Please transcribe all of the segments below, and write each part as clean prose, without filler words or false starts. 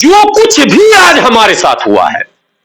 जो कुछ भी आज हमारे साथ हुआ है,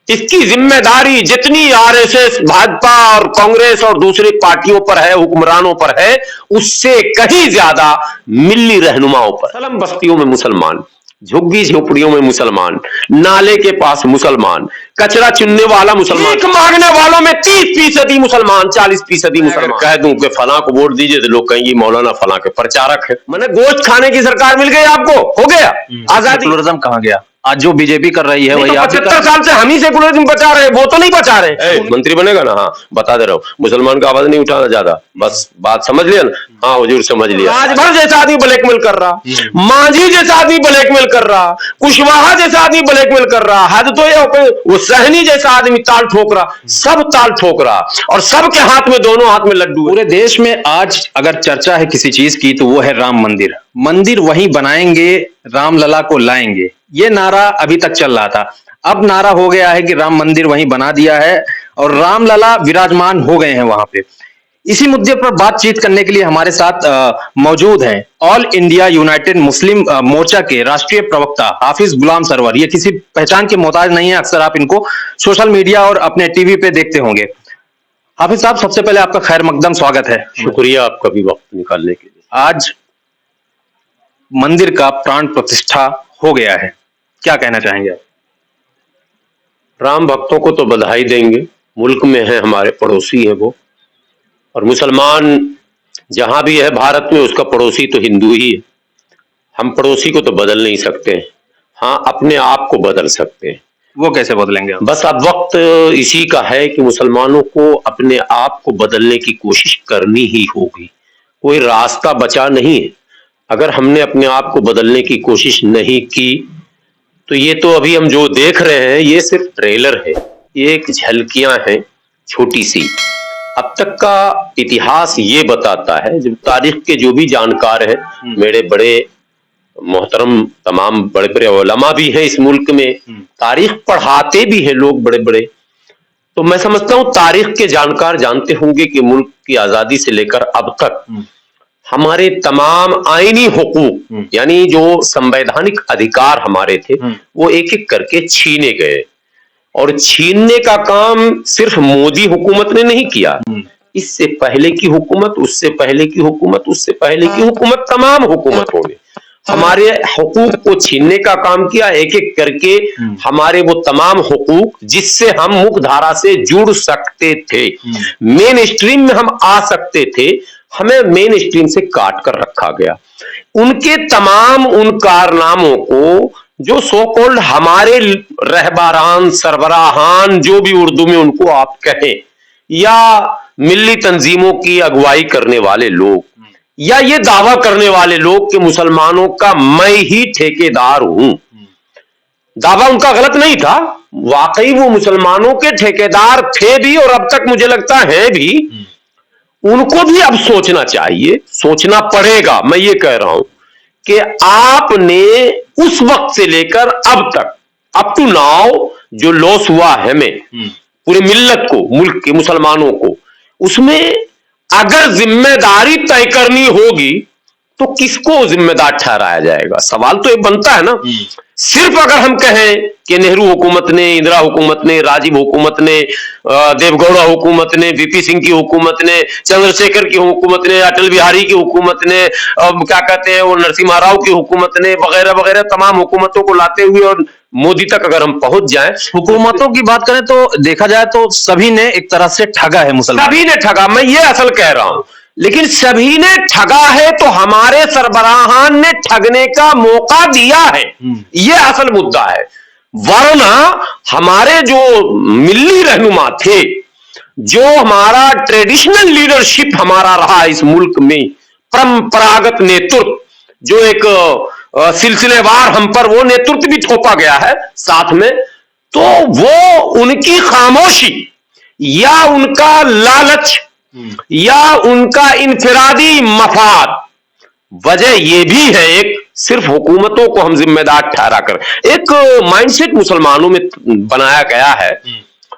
इसकी जिम्मेदारी जितनी आरएसएस, भाजपा और कांग्रेस और दूसरी पार्टियों पर है, हुक्मरानों पर है, उससे कहीं ज्यादा मिल्ली रहनुमाओं पर। सलम बस्तियों में मुसलमान, झुग्गी झोपड़ियों में मुसलमान, नाले के पास मुसलमान, कचरा चुनने वाला मुसलमान, भीख मांगने वालों में 30% मुसलमान, 40% मुसलमान। कह दूं कि फलां को वोट दीजिए तो लोग कहेंगे मौलाना फलां के प्रचारक है। मैंने गोश्त खाने की सरकार मिल गई आपको, हो गया आजादी। सेकुलरिज्म कहां गया? आज जो बीजेपी कर रही है वही 75 साल से हम ही सेकुलरिज्म बचा रहे हैं, वो तो नहीं बचा रहे। मंत्री बनेगा ना, हाँ बता दे रहा हूँ, मुसलमान का आवाज नहीं उठाना ज्यादा, बस बात समझ लिया ना? हाँ हुजूर समझ लिया। राजभर जैसा आदमी ब्लैकमेल कर रहा, मांझी जैसा आदमी ब्लैकमेल कर रहा, कुशवाहा जैसा आदमी ब्लैकमेल कर रहा, हद तो ये वो सहनी जैसा आदमी ताल ठोक रहा, सब ताल ठोक रहा, और सबके हाथ में, दोनों हाथ में लड्डू। पूरे देश में आज अगर चर्चा है किसी चीज की तो वो है राम मंदिर। मंदिर वहीं बनाएंगे, रामलला को लाएंगे, ये नारा अभी तक चल रहा था। अब नारा हो गया है कि राम मंदिर वहीं बना दिया है और रामलला विराजमान हो गए हैं वहां पे। इसी मुद्दे पर बातचीत करने के लिए हमारे साथ मौजूद हैं ऑल इंडिया यूनाइटेड मुस्लिम मोर्चा के राष्ट्रीय प्रवक्ता हाफिज गुलाम सरवर। ये किसी पहचान के मोहताज नहीं है, अक्सर आप इनको सोशल मीडिया और अपने टीवी पे देखते होंगे। हाफिज साहब, सबसे पहले आपका खैर मकदम स्वागत है। शुक्रिया आपका भी वक्त निकालने के लिए। आज मंदिर का प्राण प्रतिष्ठा हो गया है, क्या कहना चाहेंगे आप? राम भक्तों को तो बधाई देंगे, मुल्क में है, हमारे पड़ोसी है वो, और मुसलमान जहां भी है भारत में उसका पड़ोसी तो हिंदू ही है। हम पड़ोसी को तो बदल नहीं सकते हैं, हाँ अपने आप को बदल सकते हैं। वो कैसे बदलेंगे आप? बस अब वक्त इसी का है कि मुसलमानों को अपने आप को बदलने की कोशिश करनी ही होगी, कोई रास्ता बचा नहीं है। अगर हमने अपने आप को बदलने की कोशिश नहीं की तो ये तो अभी हम जो देख रहे हैं ये सिर्फ ट्रेलर है, ये एक झलकियां हैं छोटी सी। अब तक का इतिहास ये बताता है, जब तारीख के जो भी जानकार हैं, मेरे बड़े मोहतरम तमाम बड़े बड़े उलमा भी हैं इस मुल्क में, तारीख पढ़ाते भी हैं लोग बड़े बड़े, तो मैं समझता हूं तारीख के जानकार जानते होंगे कि मुल्क की आजादी से लेकर अब तक हमारे तमाम आईनी हुकूक यानी जो संवैधानिक अधिकार हमारे थे वो एक एक करके छीने गए, और छीनने का काम सिर्फ मोदी हुकूमत ने नहीं किया, इससे पहले की हुकूमत, उससे पहले की हुकूमत, उससे पहले की हुकूमत, तमाम हुकूमतों ने हमारे हुकूक को छीनने का काम किया, एक एक करके हमारे वो तमाम हुकूक जिससे हम मुख्यधारा से जुड़ सकते थे, मेन स्ट्रीम में हम आ सकते थे, हमें मेन स्ट्रीम से काट कर रखा गया। उनके तमाम उन कारनामों को जो सो कॉल्ड हमारे रहबारान, सरबराहान, जो भी उर्दू में उनको आप कहें, या मिल्ली तंजीमों की अगुवाई करने वाले लोग, या ये दावा करने वाले लोग कि मुसलमानों का मैं ही ठेकेदार हूं, दावा उनका गलत नहीं था, वाकई वो मुसलमानों के ठेकेदार थे भी और अब तक मुझे लगता है भी। उनको भी अब सोचना चाहिए, सोचना पड़ेगा, मैं ये कह रहा हूं कि आपने उस वक्त से लेकर अब तक, अप टू नाउ, जो लॉस हुआ है हमें पूरी मिल्लत को, मुल्क के मुसलमानों को, उसमें अगर जिम्मेदारी तय करनी होगी तो किसको जिम्मेदार ठहराया जाएगा? सवाल तो ये बनता है ना। सिर्फ अगर हम कहें कि नेहरू हुकूमत ने, इंदिरा हुकूमत ने, राजीव हुकूमत ने, देवगौड़ा हुकूमत ने, वीपी सिंह की हुकूमत ने, चंद्रशेखर की हुकूमत ने, अटल बिहारी की हुकूमत ने, क्या कहते हैं वो नरसिम्हा राव की हुकूमत ने, वगैरह वगैरह तमाम हुकूमतों को लाते हुए और मोदी तक अगर हम पहुंच जाएं, हुकूमतों की बात करें तो देखा जाए तो सभी ने एक तरह से ठगा है मुसलमान, सभी ने ठगा, मैं ये असल कह रहा हूं, लेकिन सभी ने ठगा है तो हमारे सरबराहान ने ठगने का मौका दिया है, ये असल मुद्दा है। वरना हमारे जो मिल्ली रहनुमा थे, जो हमारा ट्रेडिशनल लीडरशिप हमारा रहा इस मुल्क में, परंपरागत नेतृत्व, जो एक सिलसिलेवार हम पर वो नेतृत्व भी थोपा गया है साथ में, तो वो उनकी खामोशी या उनका लालच या उनका इनफिरादी मफाद, वजह ये भी है एक, सिर्फ हुकूमतों को हम जिम्मेदार ठहरा कर एक माइंडसेट मुसलमानों में बनाया गया है,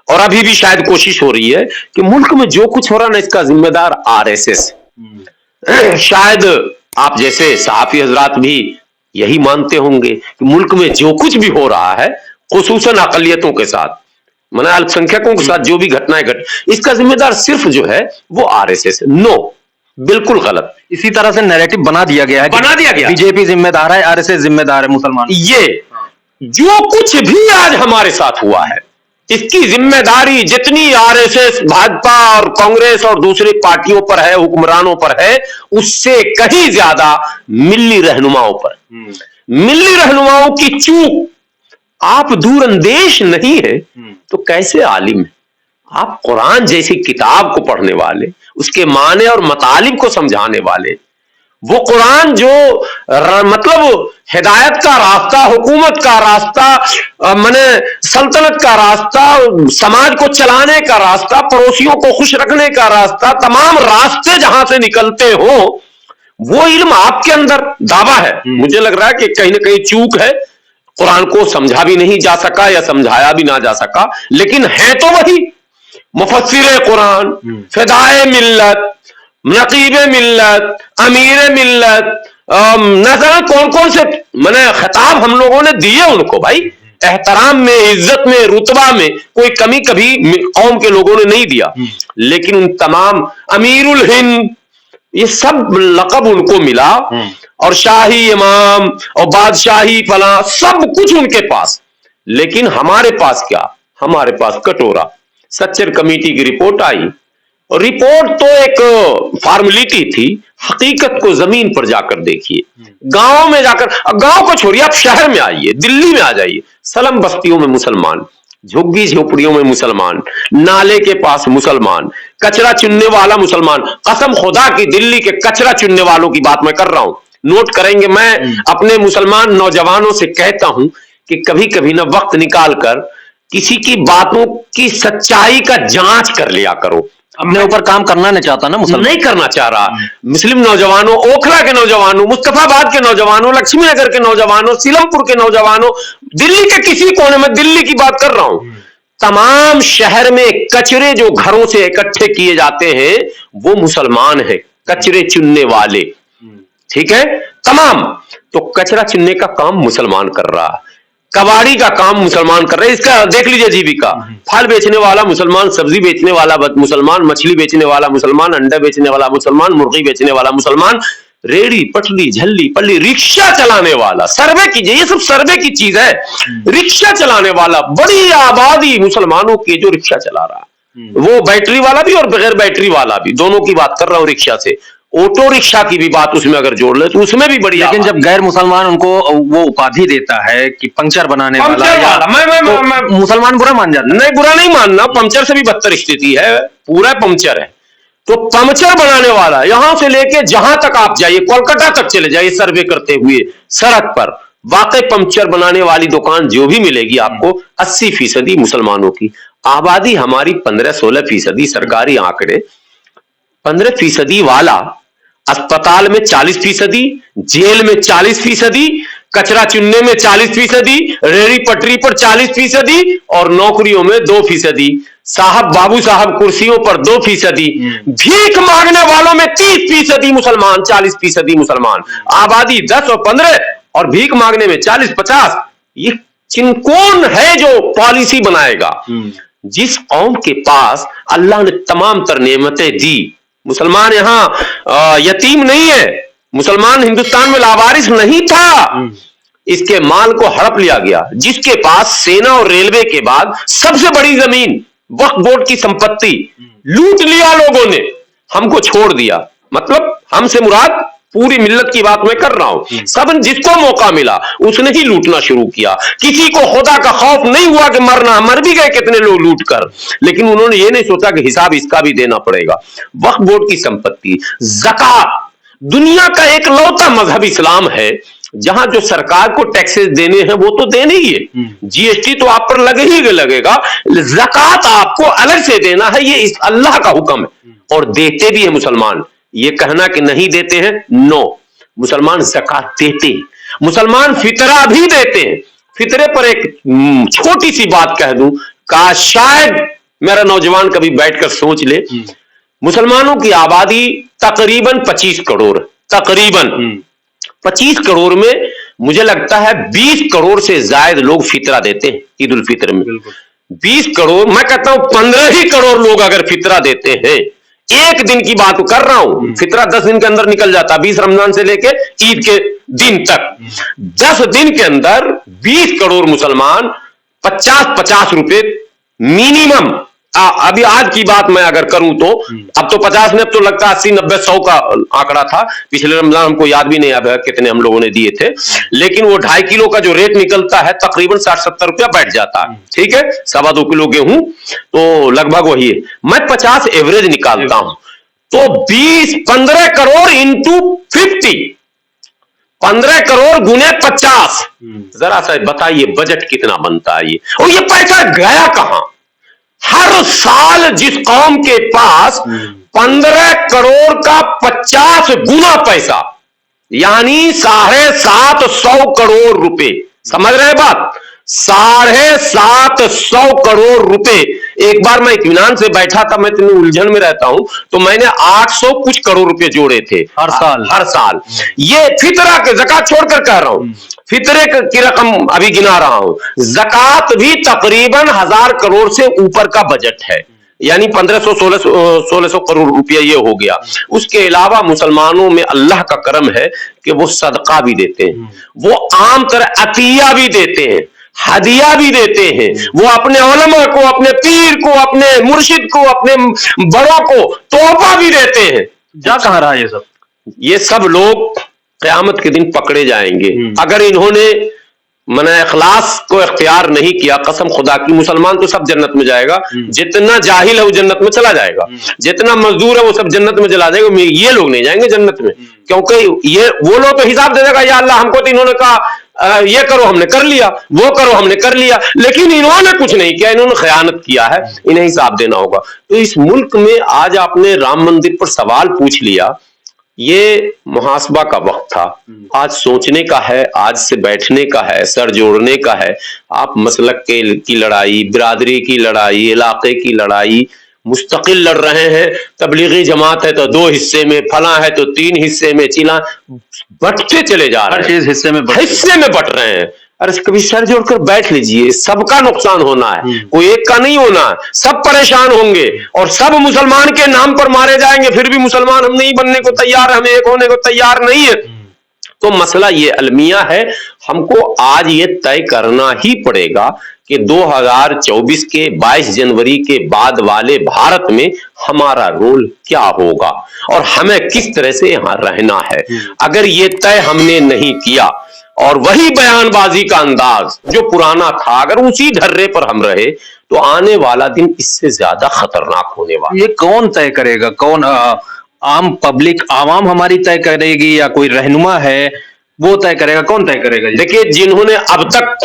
और अभी भी शायद कोशिश हो रही है कि मुल्क में जो कुछ हो रहा ना इसका जिम्मेदार आरएसएस। शायद आप जैसे सहाफी हजरात भी यही मानते होंगे कि मुल्क में जो कुछ भी हो रहा है, खुसूसन अकलियतों के साथ, माने अल्पसंख्यकों के साथ जो भी घटनाएं इसका जिम्मेदार सिर्फ जो है वो आरएसएस है। नो, बिल्कुल गलत। इसी तरह से नैरेटिव बना दिया गया है, बना दिया गया, बीजेपी जिम्मेदार है, आरएसएस जिम्मेदार है मुसलमान। ये जो कुछ भी आज हमारे साथ हुआ है, इसकी जिम्मेदारी जितनी आरएसएस, भाजपा और कांग्रेस और दूसरी पार्टियों पर है, हुक्मरानों पर है, उससे कहीं ज्यादा मिल्ली रहनुमाओं पर। मिल्ली रहनुमाओं की चूक, आप दूरअंदेश नहीं है तो कैसे आलिम है? आप कुरान जैसी किताब को पढ़ने वाले, उसके माने और मतालिब को समझाने वाले, वो कुरान जो मतलब हिदायत का रास्ता, हुकूमत का रास्ता, माने सल्तनत का रास्ता, समाज को चलाने का रास्ता, पड़ोसियों को खुश रखने का रास्ता, तमाम रास्ते जहां से निकलते हो, वो इल्म आपके अंदर दावा है। मुझे लग रहा है कि कहीं ना कहीं चूक है, कुरान को समझा भी नहीं जा सका या समझाया भी ना जा सका, लेकिन है तो वही मुफस्सिर कुरान, फिदाए मिल्लत, नकीब मिल्लत, अमीर मिल्लत, न जाने कौन कौन से मैंने खिताब हम लोगों ने दिए उनको भाई। एहतराम में, इज्जत में, रुतबा में कोई कमी कभी कौम के लोगों ने नहीं दिया, लेकिन उन तमाम अमीरुल हिंद, ये सब लक़ब उनको मिला, और शाही इमाम और बादशाही फला सब कुछ उनके पास। लेकिन हमारे पास क्या? हमारे पास कटोरा। सच्चर कमेटी की रिपोर्ट आई, और रिपोर्ट तो एक फॉर्मेलिटी थी, हकीकत को जमीन पर जाकर देखिए, गांव में जाकर, गांव को छोड़िए, आप शहर में आइए, दिल्ली में आ जाइए, सलम बस्तियों में मुसलमान, झुग्गी झोपड़ियों में मुसलमान, नाले के पास मुसलमान, कचरा चुनने वाला मुसलमान। कसम खुदा की दिल्ली के कचरा चुनने वालों की बात मैं कर रहा हूं, नोट करेंगे। मैं अपने मुसलमान नौजवानों से कहता हूं कि कभी कभी ना वक्त निकाल कर किसी की बातों की सच्चाई का जांच कर लिया करो। अपने ऊपर काम करना नहीं चाहता ना मुसलमान, नहीं करना चाह रहा। मुस्लिम नौजवानों, ओखला के नौजवानों, मुस्तफाबाद के नौजवानों, लक्ष्मी नगर के नौजवानों, सीलमपुर के नौजवानों, दिल्ली के किसी कोने में, दिल्ली की बात कर रहा हूं, तमाम शहर में कचरे जो घरों से इकट्ठे किए जाते हैं वो मुसलमान है, कचरे चुनने वाले, ठीक है, तमाम। तो कचरा चुनने का काम मुसलमान कर रहा है, कबाड़ी का काम मुसलमान कर रहे हैं। इसका देख लीजिए जीविका, फल बेचने वाला मुसलमान, सब्जी बेचने वाला मुसलमान, मछली बेचने वाला मुसलमान, अंडा बेचने वाला मुसलमान, मुर्गी बेचने वाला मुसलमान, रेड़ी पटरी झल्ली पल्ली, रिक्शा चलाने वाला, सर्वे कीजिए, ये सब सर्वे की चीज है, रिक्शा चलाने वाला, बड़ी आबादी मुसलमानों की जो रिक्शा चला रहा है, वो बैटरी वाला भी और बगैर बैटरी वाला भी, दोनों की बात कर रहा हूं रिक्शा से। ऑटो रिक्शा की भी बात उसमें अगर जोड़ ले तो उसमें भी बड़ी। लेकिन जब गैर मुसलमान उनको वो उपाधि देता है कि पंचर बनाने वाला, मैं मुसलमान बुरा मान जाता? नहीं, बुरा नहीं मानना, पंचर से भी बदतर स्थिति है, पूरा पंचर है। तो पंचर बनाने वाला यहां से लेके जहां तक आप जाइए, कोलकाता तक चले जाइए सर्वे करते हुए, सड़क पर वाकई पंचर बनाने वाली दुकान जो भी मिलेगी आपको, 80% मुसलमानों की आबादी। हमारी 15-16% सरकारी आंकड़े, 15% वाला अस्पताल में 40%, जेल में 40%, कचरा चुनने में 40%, रेहड़ी पटरी पर 40%, और नौकरियों में 2%, साहब बाबू साहब कुर्सियों पर 2%, भीख मांगने वालों में 30% मुसलमान, 40% मुसलमान, आबादी 10 और 15, और भीख मांगने में 40-50। ये कौन है जो पॉलिसी बनाएगा? जिस कौम के पास अल्लाह ने तमाम तर नेमतें दी, मुसलमान यहां यतीम नहीं है, मुसलमान हिंदुस्तान में लावारिस नहीं था, इसके माल को हड़प लिया गया। जिसके पास सेना और रेलवे के बाद सबसे बड़ी जमीन, वक्फ बोर्ड की संपत्ति, लूट लिया लोगों ने, हमको छोड़ दिया। मतलब हमसे मुराद पूरी मिल्लत की बात मैं कर रहा हूं, सब जिसको मौका मिला उसने ही लूटना शुरू किया। किसी को खुदा का खौफ नहीं हुआ कि मरना, मर भी गए कितने लोग लूट कर, लेकिन उन्होंने ये नहीं सोचा कि हिसाब इसका भी देना पड़ेगा। वक्फ बोर्ड की संपत्ति, ज़कात, दुनिया का एक लौता मजहब इस्लाम है जहां जो सरकार को टैक्सेस देने हैं वो तो देने ही है, जीएसटी तो आप पर लगेगा, ज़कात आपको अलग से देना है, ये इस अल्लाह का हुक्म है, और देते भी है मुसलमान। ये कहना कि नहीं देते हैं, नो, मुसलमान ज़कात देते, मुसलमान फितरा भी देते हैं। फितरे पर एक छोटी सी बात कह दूं, का शायद मेरा नौजवान कभी बैठकर सोच ले, मुसलमानों की आबादी तकरीबन 25 करोड़, तकरीबन 25 करोड़ में मुझे लगता है 20 करोड़ से ज्यादा लोग फितरा देते हैं ईद उल फित्र में। 20 करोड़, मैं कहता हूं 15 ही करोड़ लोग अगर फितरा देते हैं, एक दिन की बात कर रहा हूं, फितरा 10 दिन के अंदर निकल जाता, 20 रमजान से लेके ईद के दिन तक, 10 दिन के अंदर 20 करोड़ मुसलमान 50-50 रुपए मिनिमम, अभी आज की बात मैं अगर करूं तो अब तो 50 ने, अब तो लगता है 80-90-100 का आंकड़ा था। पिछले रमजान हमको याद भी नहीं आ कितने हम लोगों ने दिए थे, लेकिन वो 2.5 किलो का जो रेट निकलता है तकरीबन 60-70 रुपया बैठ जाता है। ठीक है, 2.25 किलो गेहूं तो लगभग वही है। मैं 50 एवरेज निकालता हूं तो 15 करोड़ इंटू 50, 15 करोड़ गुने 50, जरा सा बताइए बजट कितना बनता है ये, और ये पैसा गया कहां? हर साल जिस कौम के पास 15 करोड़ का 50 गुना पैसा, यानी 750 करोड़ रुपए, समझ रहे बात? 750 करोड़ रुपए। एक बार मैं इत्मीनान से बैठा था, मैं इतनी उलझन में रहता हूं, तो मैंने 800 कुछ करोड़ रुपए जोड़े थे हर साल। ये फितरा के ज़कात छोड़कर कह रहा हूं, फितरे की रकम अभी गिना रहा हूं, ज़कात भी तकरीबन 1000 करोड़ से ऊपर का बजट है, यानी 1500-1600 करोड़ रुपया ये हो गया। उसके अलावा मुसलमानों में अल्लाह का करम है कि वो सदका भी देते हैं, वो आम तरह अतिया भी देते हैं, हदिया भी देते हैं, वो अपने उलमा को, अपने पीर को, अपने मुर्शिद को, अपने बड़ों को तोहफा भी देते हैं। जा कहां रहा ये सब? ये सब लोग क़यामत के दिन पकड़े जाएंगे अगर इन्होंने मैंने इखलास को इख्तियार नहीं किया। कसम खुदा की, मुसलमान तो सब जन्नत में जाएगा, जितना जाहिल है वो जन्नत में चला जाएगा, जितना मजदूर है वो सब जन्नत में चला जाएगा, ये लोग नहीं जाएंगे जन्नत में, क्योंकि ये वो लोग तो हिसाब दे देगा, या अल्लाह हमको तो इन्होंने कहा ये करो हमने कर लिया, वो करो हमने कर लिया, लेकिन इन्होंने कुछ नहीं किया, इन्होंने खयानत किया है, इन्हें हिसाब देना होगा। तो इस मुल्क में आज आपने राम मंदिर पर सवाल पूछ लिया, ये मुहासबा का वक्त था, आज सोचने का है, आज से बैठने का है, सर जोड़ने का है। आप मसलक की लड़ाई, बिरादरी की लड़ाई, इलाके की लड़ाई मुस्तकिल लड़ रहे हैं। तबलीगी जमात है तो 2 हिस्से में, फला है तो 3 हिस्से में, चिला बटते चले जा रहे हैं, हिस्से में बट रहे हैं। अरे कभी सर जोड़कर बैठ लीजिए, सबका नुकसान होना है, कोई एक का नहीं होना है, सब परेशान होंगे और सब मुसलमान के नाम पर मारे जाएंगे, फिर भी मुसलमान हम नहीं बनने को तैयार, हम एक होने को तैयार नहीं है। तो मसला ये अलमिया है, हमको आज ये तय करना ही पड़ेगा कि 2024 के 22 जनवरी के बाद वाले भारत में हमारा रोल क्या होगा और हमें किस तरह से यहां रहना है। अगर ये तय हमने नहीं किया और वही बयानबाजी का अंदाज जो पुराना था, अगर उसी ढर्रे पर हम रहे, तो आने वाला दिन इससे ज्यादा खतरनाक होने वाला। ये कौन तय करेगा? कौन? आम पब्लिक, आवाम हमारी तय करेगी या कोई रहनुमा है वो तय करेगा? कौन तय करेगा? देखिए, जिन्होंने अब तक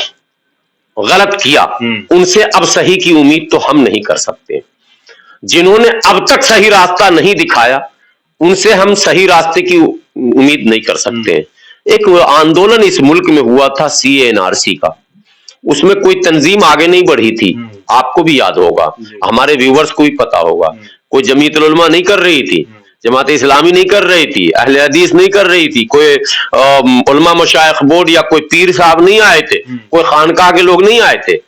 गलत किया उनसे अब सही की उम्मीद तो हम नहीं कर सकते, जिन्होंने अब तक सही रास्ता नहीं दिखाया उनसे हम सही रास्ते की उम्मीद नहीं कर सकते। एक आंदोलन इस मुल्क में हुआ था CANRC का, उसमें कोई तंजीम आगे नहीं बढ़ी थी, आपको भी याद होगा, हमारे व्यूवर्स को भी पता होगा। कोई जमीयतुल उलमा नहीं कर रही थी, जमात इस्लामी नहीं कर रही थी, अहले हदीस नहीं कर रही थी, कोई उलमा मशाइख बोर्ड या कोई पीर साहब नहीं आए थे, कोई खानकाह के लोग नहीं आए थे,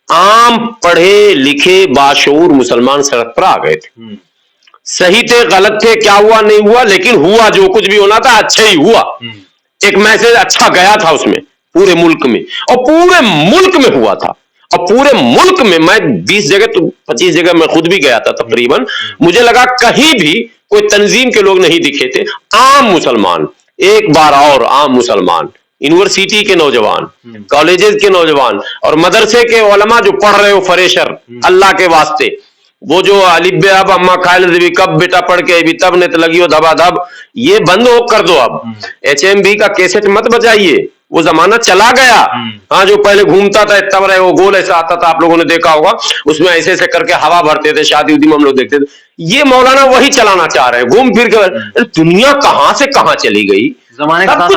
आम पढ़े लिखे बाशऊर मुसलमान सड़क पर आ गए थे। सही थे, गलत थे, क्या हुआ नहीं हुआ, लेकिन हुआ जो कुछ भी होना था अच्छा ही हुआ। एक मैसेज अच्छा गया था उसमें पूरे मुल्क में, और पूरे मुल्क में हुआ था, और पूरे मुल्क में मैं 20 जगह तो 25 जगह मैं खुद भी गया था तकरीबन, मुझे लगा कहीं भी कोई तंजीम के लोग नहीं दिखे थे, आम मुसलमान, एक बार और आम मुसलमान, यूनिवर्सिटी के नौजवान, कॉलेजेस के नौजवान और मदरसे के उलमा जो पढ़ रहे हो फरेशर, अल्लाह के वास्ते, वो जो अलिब अब अम्मा खायल देवी कब बेटा पढ़ के भी तब ने तो लगी हो धबा धब, ये बंद हो कर दो। अब HMB का कैसेट मत बजाइए, वो जमाना चला गया। हाँ, जो पहले घूमता था इतना बड़ा वो गोल ऐसा आता था, आप लोगों ने देखा होगा, उसमें ऐसे ऐसे करके हवा भरते थे, शादी उदी में हम लोग देखते थे। ये मौलाना वही चलाना चाह रहे हैं, घूम फिर के। दुनिया कहां से कहां चली गई, जमाने के साथ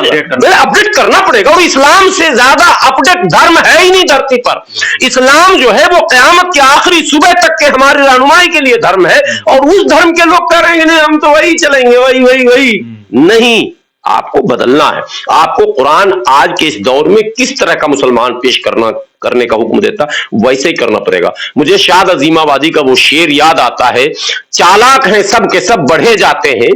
अपडेट करना पड़ेगा। और इस्लाम से ज्यादा अपडेट धर्म है ही नहीं धरती पर। इस्लाम जो है वो क़यामत की आखिरी सुबह तक के हमारी रहनुमाई के लिए धर्म है, और उस धर्म के लोग कह रहे हैं नहीं हम तो वही चलेंगे, वही वही वही नहीं। आपको बदलना है। आपको कुरान आज के इस दौर में किस तरह का मुसलमान पेश करने का हुक्म देता वैसे ही करना पड़ेगा। मुझे शाद अजीमाबादी का वो शेर याद आता है, चालाक हैं सब के सब बढ़े जाते हैं,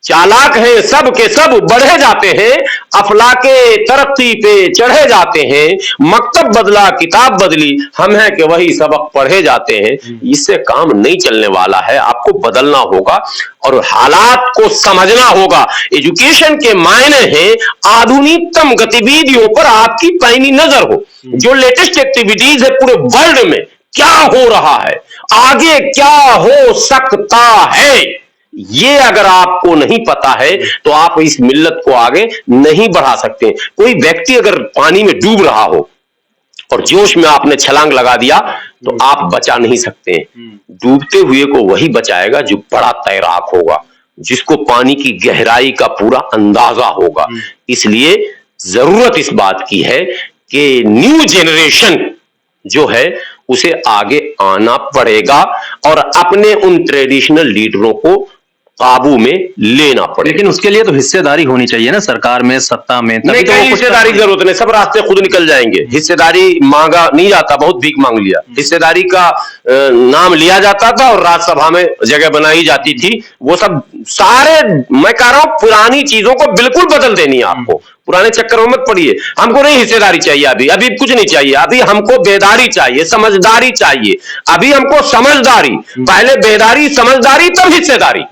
चालाक हैं सब के सब बढ़े जाते हैं, अफलाके तरक्की पे चढ़े जाते हैं, मकतब बदला किताब बदली, हम हैं कि वही सबक पढ़े जाते हैं। इससे काम नहीं चलने वाला है, आपको बदलना होगा और हालात को समझना होगा। एजुकेशन के मायने हैं आधुनिकतम गतिविधियों पर आपकी पैनी नजर हो, जो लेटेस्ट एक्टिविटीज है पूरे वर्ल्ड में क्या हो रहा है, आगे क्या हो सकता है, ये अगर आपको नहीं पता है तो आप इस मिल्लत को आगे नहीं बढ़ा सकते। कोई व्यक्ति अगर पानी में डूब रहा हो और जोश में आपने छलांग लगा दिया तो आप बचा नहीं सकते। डूबते हुए को वही बचाएगा जो बड़ा तैराक होगा, जिसको पानी की गहराई का पूरा अंदाजा होगा। इसलिए जरूरत इस बात की है कि न्यू जेनरेशन जो है उसे आगे आना पड़ेगा और अपने उन ट्रेडिशनल लीडरों को काबू में लेना पड़ेगा। लेकिन उसके लिए तो हिस्सेदारी होनी चाहिए ना, सरकार में, सत्ता में। नहीं, तो कहीं हिस्सेदारी की जरूरत नहीं, सब रास्ते खुद निकल जाएंगे। हिस्सेदारी मांगा नहीं जाता, बहुत भीख मांग लिया। हिस्सेदारी का नाम लिया जाता था और राज्यसभा में जगह बनाई जाती थी। वो सब सारे, मैं कह रहा हूं पुरानी चीजों को बिल्कुल बदल देनी है आपको, पुराने चक्कर में मत पड़िए। हमको नहीं हिस्सेदारी चाहिए, अभी कुछ नहीं चाहिए, अभी हमको बेदारी चाहिए, समझदारी चाहिए। अभी हमको समझदारी, पहले बेदारी, समझदारी, तब हिस्सेदारी।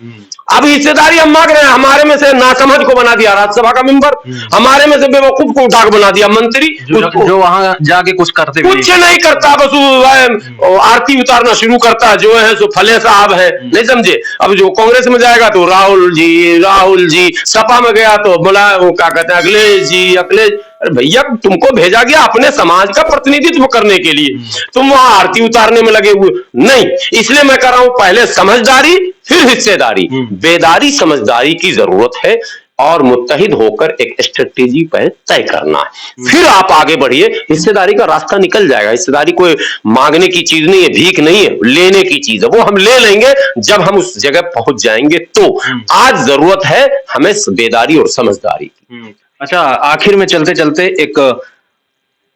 अब हिस्सेदारी हम मांग रहे हैं, हमारे में से नासमझ को बना दिया राज्यसभा का मेंबर, हमारे में से बेवकूफ को उठा के बना दिया मंत्री, जो वहां जाके कुछ करते कुछ नहीं करता, बस आरती उतारना शुरू करता है, जो है सो फले साहब है, नहीं समझे। अब जो कांग्रेस में जाएगा तो राहुल जी, सपा में गया तो बोला वो क्या कहते हैं अखिलेश जी, अखिलेश। अरे भैया, तुमको भेजा गया अपने समाज का प्रतिनिधित्व करने के लिए, तुम वहां आरती उतारने में लगे हुए नहीं। इसलिए मैं कह रहा हूं पहले समझदारी फिर हिस्सेदारी, बेदारी समझदारी की जरूरत है और मुत्तहिद होकर एक स्ट्रेटेजी पर तय करना है, फिर आप आगे बढ़िए। हिस्सेदारी का रास्ता निकल जाएगा। हिस्सेदारी कोई मांगने की चीज नहीं है, भीख नहीं है, लेने की चीज है। वो हम ले लेंगे जब हम उस जगह पहुंच जाएंगे। तो आज जरूरत है हमें बेदारी और समझदारी की। अच्छा, आखिर में चलते चलते एक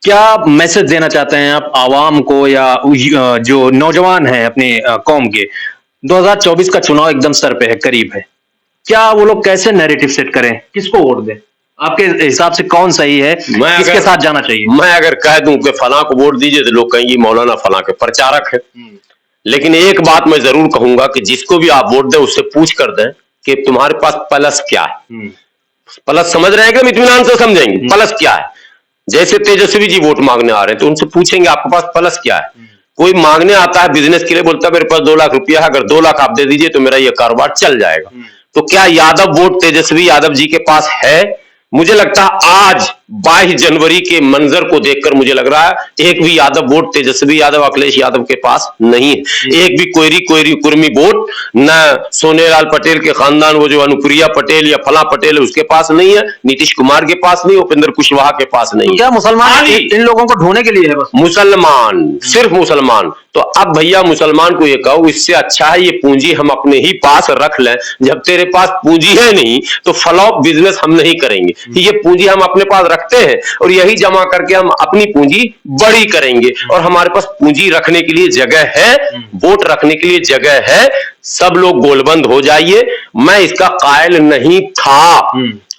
क्या मैसेज देना चाहते हैं आप आवाम को या जो नौजवान हैं अपने कौम के? 2024 का चुनाव एकदम सर पे है, करीब है, क्या वो लोग कैसे नैरेटिव सेट करें, किसको वोट दें? आपके हिसाब से कौन सही है, किसके साथ जाना चाहिए? मैं अगर कह दूं कि फलां को वोट दीजिए तो लोग कहेंगे मौलाना फलां के प्रचारक है। लेकिन एक बात मैं जरूर कहूंगा कि जिसको भी आप वोट दें उससे पूछ कर दें कि तुम्हारे पास प्लस क्या है। प्लस समझ रहे हैं कि हम इत्मीनान से समझेंगे प्लस क्या है। जैसे तेजस्वी जी वोट मांगने आ रहे हैं तो उनसे पूछेंगे आपके पास प्लस क्या है। कोई मांगने आता है बिजनेस के लिए, बोलता है मेरे पास 2 लाख रुपया है, अगर 2 लाख आप दे दीजिए तो मेरा ये कारोबार चल जाएगा। तो क्या यादव वोट तेजस्वी यादव जी के पास है? मुझे लगता है आज 22 जनवरी के मंजर को देखकर मुझे लग रहा है एक भी यादव वोट तेजस्वी यादव अखिलेश यादव के पास नहीं है। एक भी कोयरी कुर्मी वोट न सोनेलाल पटेल के खानदान, वो जो अनुप्रिया पटेल या फला पटेल है उसके पास नहीं है, नीतीश कुमार के पास नहीं, उपेंद्र कुशवाहा के पास नहीं। क्या मुसलमान इन लोगों को ढोने के लिए है बस? मुसलमान, सिर्फ मुसलमान। तो अब भैया मुसलमान को ये कहो इससे अच्छा है ये पूंजी हम अपने ही पास रख लें। जब तेरे पास पूंजी है नहीं तो फ्लॉप बिजनेस हम नहीं करेंगे, ये पूंजी हम अपने पास रखते हैं और यही जमा करके हम अपनी पूंजी बड़ी करेंगे। और हमारे पास पूंजी रखने के लिए जगह है, वोट रखने के लिए जगह है। सब लोग गोलबंद हो जाइए। मैं इसका कायल नहीं था,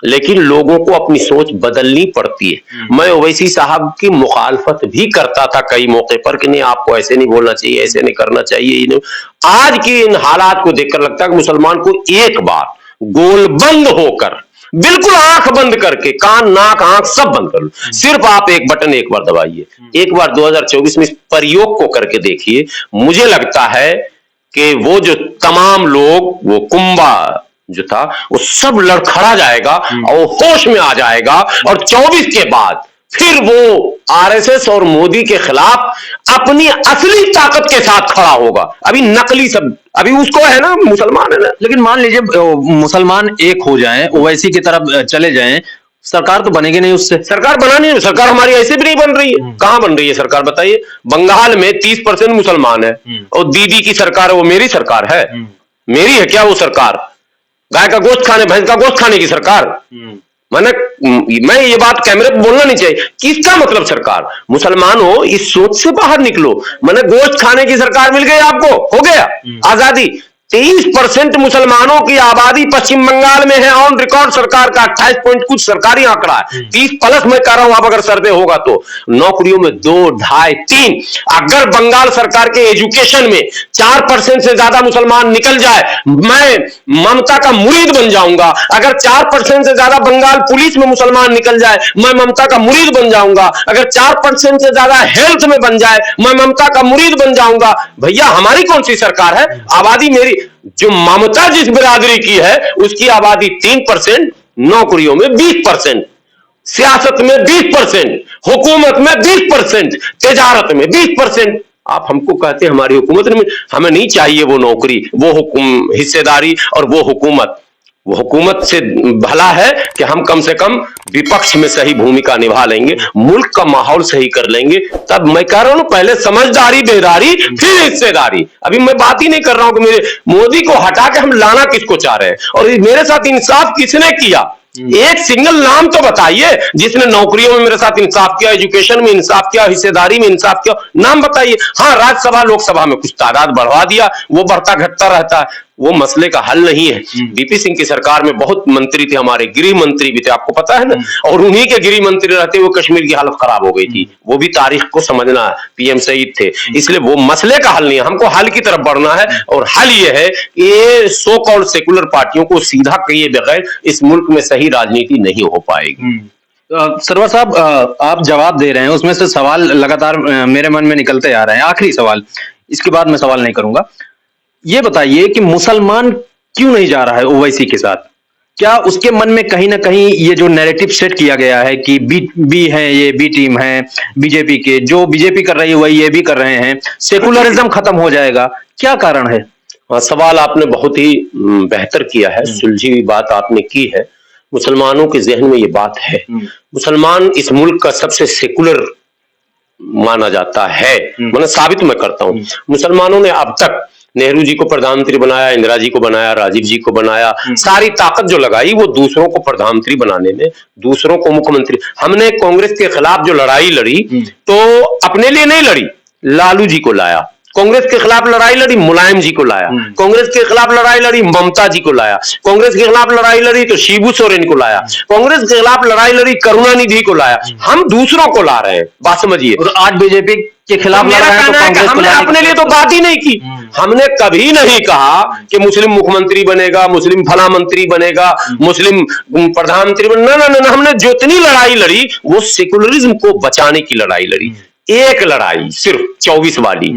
लेकिन लोगों को अपनी सोच बदलनी पड़ती है। मैं ओवैसी साहब की मुखालफत भी करता था कई मौके पर कि नहीं आपको ऐसे नहीं बोलना चाहिए, ऐसे नहीं करना चाहिए। नहीं। आज के इन हालात को देखकर लगता है कि मुसलमान को एक बार गोलबंद होकर, बिल्कुल आंख बंद करके, कान नाक आंख सब बंद कर लो, सिर्फ आप एक बटन एक बार दबाइए, एक बार 2024 में इस प्रयोग को करके देखिए। मुझे लगता है कि वो जो तमाम लोग, वो कुंभा जो था वो सब लड़खड़ा जाएगा और होश में आ जाएगा और 24 के बाद फिर वो आरएसएस और मोदी के खिलाफ अपनी असली ताकत के साथ खड़ा होगा। अभी नकली सब, अभी उसको है ना, मुसलमान है ना। लेकिन मान लीजिए मुसलमान एक हो जाएं, ओवैसी की तरफ चले जाएं, सरकार तो बनेगी नहीं उससे। सरकार बनानी है, सरकार हमारी ऐसे भी नहीं बन रही है। कहां बन रही है सरकार बताइए? बंगाल में 30% मुसलमान है और दीदी की सरकार है, वो मेरी सरकार है, मेरी है क्या वो सरकार? गाय का गोश्त खाने, भैंस का गोश्त खाने की सरकार। मैंने मैं ये बात कैमरे पे बोलना नहीं चाहिए। किसका मतलब सरकार? मुसलमानों इस सोच से बाहर निकलो। मैंने गोश्त खाने की सरकार मिल गई आपको, हो गया आजादी। 23% मुसलमानों की आबादी पश्चिम बंगाल में है, ऑन रिकॉर्ड सरकार का 28 पॉइंट कुछ सरकारी आंकड़ा है। 30 प्लस मैं कह रहा हूं, आप अगर सर्वे होगा तो नौकरियों में 2, 2.5, 3। अगर बंगाल सरकार के एजुकेशन में 4% से ज्यादा मुसलमान निकल जाए, मैं ममता का मुरीद बन जाऊंगा। अगर 4% से ज्यादा बंगाल पुलिस में मुसलमान निकल जाए, मैं ममता का मुरीद बन जाऊंगा। अगर 4% से ज्यादा हेल्थ में बन जाए, मैं ममता का मुरीद बन जाऊंगा। भैया हमारी कौन सी सरकार है? आबादी मेरी, जो ममता जिस बिरादरी की है उसकी आबादी 3%, नौकरियों में 20%, सियासत में 20%, हुकूमत में 20%, तिजारत में 20%। आप हमको कहते हैं हमारी हुकूमत में, हमें नहीं चाहिए वो नौकरी, वो हिस्सेदारी और वो हुकूमत। वो हुकूमत से भला है कि हम कम से कम विपक्ष में सही भूमिका निभा लेंगे, मुल्क का माहौल सही कर लेंगे। तब मैं कह रहा हूं पहले समझदारी, बेदारी, फिर हिस्सेदारी। अभी मैं बात ही नहीं कर रहा हूं कि मेरे मोदी को हटा के हम लाना किसको चाह रहे हैं, और मेरे साथ इंसाफ किसने किया। एक सिंगल नाम तो बताइए जिसने नौकरियों में मेरे साथ इंसाफ किया, एजुकेशन में इंसाफ किया, हिस्सेदारी में इंसाफ किया, नाम बताइए। हाँ, राज्यसभा लोकसभा में कुछ तादाद बढ़वा दिया, वो बढ़ता घटता रहता है, वो मसले का हल नहीं है। बीपी सिंह की सरकार में बहुत मंत्री थे, हमारे गृह मंत्री भी थे, आपको पता है ना, और उन्हीं के गृह मंत्री रहते हुए कश्मीर की हालत खराब हो गई थी। वो भी तारीख को समझना है, पीएम सईद थे। इसलिए वो मसले का हल नहीं है, हमको हल की तरफ बढ़ना है। और हल ये है कि ये सो कॉल्ड सेकुलर पार्टियों को सीधा किए बगैर इस मुल्क में सही राजनीति नहीं हो पाएगी। सरवर साहब, आप जवाब दे रहे हैं, उसमें से सवाल लगातार मेरे मन में निकलते आ रहे हैं। आखिरी सवाल, इसके बाद मैं सवाल नहीं करूंगा। ये बताइए कि मुसलमान क्यों नहीं जा रहा है ओवैसी के साथ? क्या उसके मन में कहीं ना कहीं ये जो नैरेटिव सेट किया गया है कि बी है, ये बी टीम है बीजेपी के, जो बीजेपी कर रही है वही ये भी कर रहे हैं, सेकुलरिज्म खत्म हो जाएगा, क्या कारण है? सवाल आपने बहुत ही बेहतर किया है, सुलझी हुई बात आपने की है। मुसलमानों के जहन में ये बात है। मुसलमान इस मुल्क का सबसे सेकुलर माना जाता है, मतलब साबित मैं करता हूं। मुसलमानों ने अब तक नेहरू जी को प्रधानमंत्री बनाया, इंदिरा जी को बनाया, राजीव जी को बनाया, सारी ताकत जो लगाई वो दूसरों को प्रधानमंत्री बनाने में, दूसरों को मुख्यमंत्री। हमने कांग्रेस के खिलाफ जो लड़ाई लड़ी तो अपने लिए नहीं लड़ी, लालू जी को लाया। कांग्रेस के खिलाफ लड़ाई लड़ी, मुलायम जी को लाया। कांग्रेस के खिलाफ लड़ाई लड़ी, ममता जी को लाया। कांग्रेस के खिलाफ लड़ाई लड़ी तो शिबू सोरेन को लाया। कांग्रेस के खिलाफ लड़ाई लड़ी, करुणानिधि को लाया। हम दूसरों को ला रहे हैं, बात समझिए। और आज बीजेपी के खिलाफ लड़ रहे हैं तो कांग्रेस हमने अपने लिए तो बात ही नहीं की। हमने कभी नहीं कहा कि मुस्लिम मुख्यमंत्री बनेगा, मुस्लिम फला मंत्री बनेगा, मुस्लिम प्रधानमंत्री बनेगा। ना, हमने जितनी लड़ाई लड़ी वो सेकुलरिज्म को बचाने की लड़ाई लड़ी। एक लड़ाई सिर्फ 24 वाली,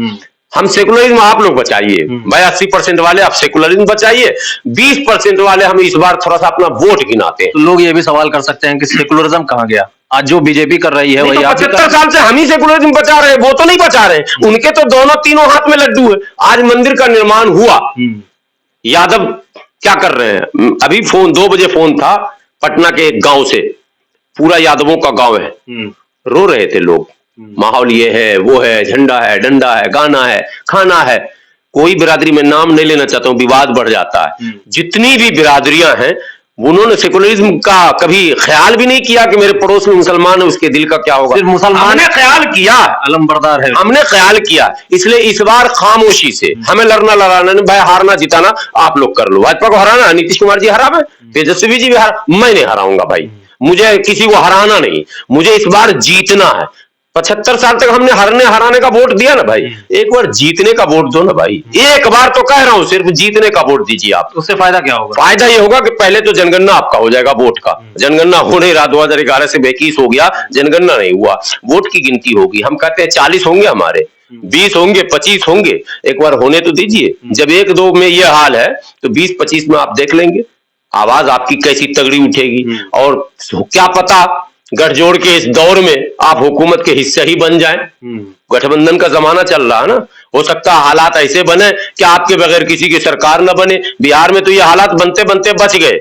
हम सेकुलरिज्म आप लोग बचाइए, 82% वाले आप सेकुलरिज्म बचाइए, 20% वाले हम इस बार थोड़ा सा अपना वोट गिनाते हैं। तो लोग ये भी सवाल कर सकते हैं कि सेकुलरिज्म कहां गया? आज जो बीजेपी कर रही है वही 75 साल से हम ही सेकुलरिज्म बचा रहे हैं, वो तो नहीं बचा रहे। उनके तो दोनों तीनों हाथ में लड्डू है। आज मंदिर का निर्माण हुआ, यादव क्या कर रहे हैं? अभी 2 बजे फोन था पटना के एक गांव से, पूरा यादवों का गांव है, रो रहे थे लोग। माहौल ये है, वो है, झंडा है, डंडा है, गाना है, खाना है। कोई बिरादरी में नाम नहीं लेना चाहता हूं, विवाद बढ़ जाता है। जितनी भी बिरादरियां हैं उन्होंने सेकुलरिज्म का कभी ख्याल भी नहीं किया कि मेरे पड़ोस में मुसलमान है, उसके दिल का क्या होगा। सिर्फ मुसलमान हमने ख्याल किया, अलमबरदार है, हमने ख्याल किया। इसलिए इस बार खामोशी से हमें लड़ना लड़ाना नहीं भाई, हारना जिताना आप लोग कर लो। भाजपा को हराना, नीतीश कुमार जी हरावे, तेजस्वी जी भी हरा, मैं नहीं हराऊंगा भाई। मुझे किसी को हराना नहीं, मुझे इस बार जीतना है। 75 साल तक हमने हराने का वोट दिया ना भाई, एक बार जीतने का वोट दो ना भाई। एक बार तो कह रहा हूं, सिर्फ जीतने का वोट दीजिए आप। उससे फायदा क्या होगा? फायदा ये होगा कि पहले तो जनगणना आपका हो जाएगा, वोट का जनगणना हो नहीं रहा, 2011 से 21 हो गया, जनगणना नहीं हुआ, वोट की गिनती होगी। हम कहते हैं 40 होंगे हमारे, 20 होंगे, 25 होंगे, एक बार होने तो दीजिए। जब 1-2 में ये हाल है तो 20-25 में आप देख लेंगे आवाज आपकी कैसी तगड़ी उठेगी। और क्या पता गठजोड़ के इस दौर में आप हुकूमत के हिस्से ही बन जाएं। गठबंधन का जमाना चल रहा है ना, हो सकता है हालात ऐसे बने कि आपके बगैर किसी की सरकार न बने। बिहार में तो ये हालात बनते बनते बच गए।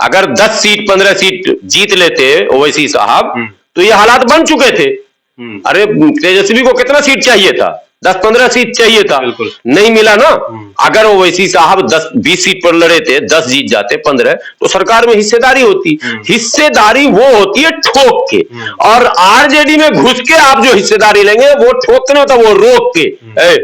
अगर 10 सीट 15 सीट जीत लेते ओवैसी साहब तो ये हालात बन चुके थे। अरे तेजस्वी को कितना सीट चाहिए था? 10-15 सीट चाहिए था, नहीं मिला ना। अगर ओवैसी साहब 10-20 सीट पर लड़े थे, 10 जीत जाते, 15, तो सरकार में हिस्सेदारी होती। हिस्सेदारी वो होती है ठोक के, और आरजेडी में घुस के आप जो हिस्सेदारी लेंगे वो ठोक के नहीं होता, वो रोक के।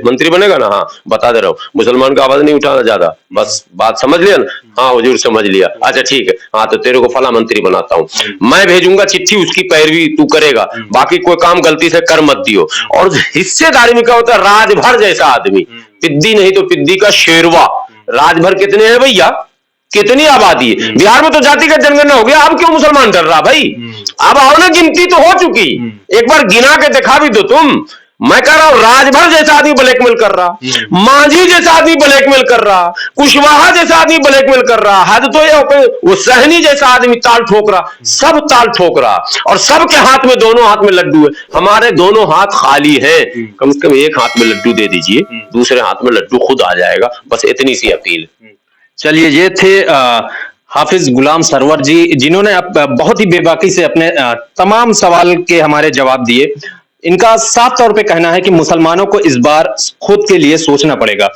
मंत्री बनेगा ना, हाँ बता दे रहा हूँ, मुसलमान का आवाज नहीं उठाना ज्यादा, बस बात समझ लिया ना, हाँ हुजूर समझ लिया, अच्छा ठीक है, हाँ तो तेरे को फला मंत्री बनाता हूँ, मैं भेजूंगा चिट्ठी, उसकी पैरवी तू करेगा, बाकी कोई काम गलती से कर मत दियो। और हिस्सेदारी में क्या होता है, राजभर जैसा आदमी, पिद्दी नहीं तो पिद्दी का शेरवा। राजभर कितने हैं भैया, कितनी आबादी है बिहार में, तो जातिगत जनगणना हो गया, अब क्यों मुसलमान डर रहा भाई, अब आओ ना, गिनती तो हो चुकी, एक बार गिना के दिखा भी दो तुम। मैं कह रहा हूं राजभर जैसा आदमी ब्लैकमेल कर रहा, मांझी जैसा आदमी ब्लैकमेल कर रहा, कुशवाहा जैसा आदमी ब्लैकमेल कर रहा, हद तो ये वो सहनी जैसा आदमी ताल ठोक रहा, सब ताल ठोक रहा, और सबके हाथ में, दोनों हाथ में लड्डू है। हमारे दोनों हाथ खाली हैं, कम से कम एक हाथ में लड्डू दे दीजिए, दूसरे हाथ में लड्डू खुद आ जाएगा, बस इतनी सी अपील। चलिए, ये थे हाफिज गुलाम सरवर जी, जिन्होंने बहुत ही बेबाकी से अपने तमाम सवाल के हमारे जवाब दिए। इनका साफ तौर पे कहना है कि मुसलमानों को इस बार खुद के लिए सोचना पड़ेगा।